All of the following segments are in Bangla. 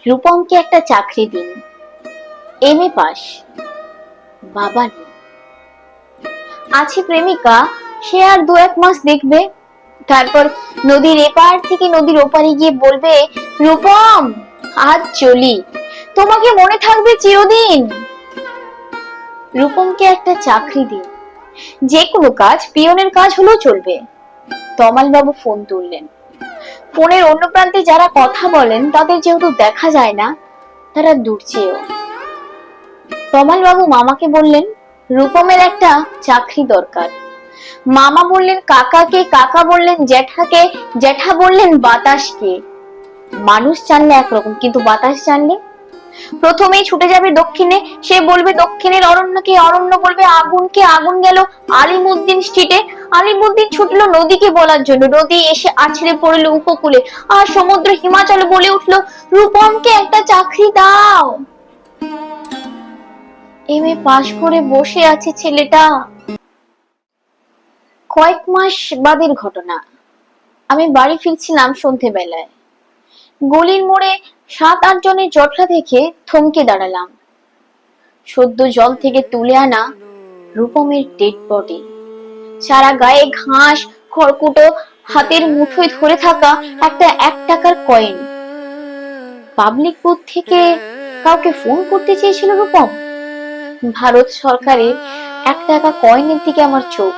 রূপমকে একটা চাকরি দিন, এমএ পাস। বাবা নেই, আছে প্রেমিকা, সে আর 2-1 মাস দেখবে, তারপর নদীর এপার থেকে নদীর ওপারে গিয়ে বলবে, রূপম আজ চলি, তোমাকে মনে থাকবে চিরদিন। রূপমকে একটা চাকরি দিন, যে কোনো কাজ, পিয়নের কাজ হলেও চলবে। তমাল বাবু ফোন তুললেন। ফোনের অন্য প্রান্তে যারা কথা বলেন তাদের যেহেতু দেখা যায় না, তারা দূর চেয়েও। তমাল বাবু মামাকে বললেন, রূপমের একটা চাকরি দরকার। মামা বললেন কাকাকে, কাকা বললেন জ্যাঠাকে, জ্যাঠা বললেন বাতাসকে। মানুষ জানলে একরকম, কিন্তু বাতাস জানলে? প্রথমেই ছুটে যাবে দক্ষিণে, সে বলবে দক্ষিণের অরণ্যকে, অরণ্য বলবে আগুনকে, আগুন গেল আলিমুদ্দিন স্ট্রিটে, আলিমুদ্দিন ছুটলো নদীকে বলার জন্য, নদী এসে আছড়ে পড়লো উপকূলে, আর সমুদ্র হিমাচলে বলে উঠলো, রূপমকে একটা চাকরি দাও। এমএ পাশ করে বসে আছে ছেলেটা। কয়েক মাস বাদের ঘটনা। আমি বাড়ি ফিরছিলাম সন্ধ্যেবেলায়। গলির মোড়ে 7-8 জনের জটলা দেখে থমকে দাঁড়ালাম। সদ্য জল থেকে তুলে আনা রূপমের ডেড বডি, সারা গায়ে ঘাস, খড়কুটো, হাতের মুঠোয় ধরে থাকা একটা 1 টাকার কয়েন। পাবলিক বুথ থেকে কাউকে ফোন করতে চেয়েছিল রূপম। ভারত সরকারের 1 টাকা কয়েনের দিকে আমার চোখ।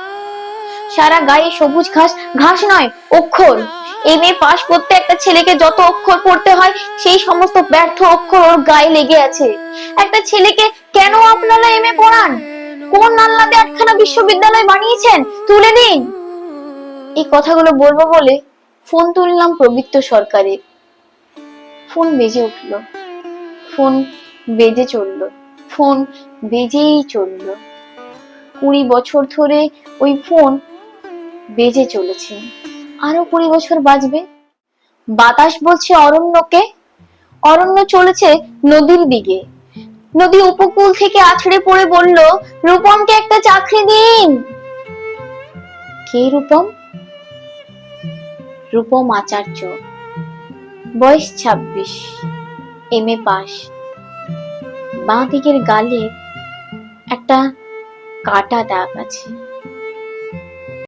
সারা গায়ে সবুজ ঘাস, ঘাস নয় অক্ষর। এমএ পাস করতে একটা ছেলেকে যত অক্ষর পড়তে হয়, সেই সমস্ত ব্যর্থ অক্ষর ওর গায়ে লেগে আছে। একটা ছেলেকে কেন আপনারা এমএ পড়ান? কোন নাল্লাতে 8খানা বিশ্ববিদ্যালয় বানিয়েছেন? তুলে দিন। এই কথাগুলো বলবো বলে ফোন তুললাম পবিত্র সরকারের। ফোন বেজে উঠলো, ফোন বেজে চললো, ফোন বেজেই চললো। 20 বছর ধরে ওই ফোন বেজে চলেছে, আরো 20 বছর বাজবে। বাতাস বলছে অরণ্যকে, অরণ্য চলেছে নদীর দিকে, নদী উপকূল থেকে আছড়ে পড়ে বলল, রূপমকে একটা চাকরি দিন। কে রূপম? রূপম আচার্য, বয়স 26, এমএ পাস। বাঁ দিকের গালে একটা কাটা দাগ আছে।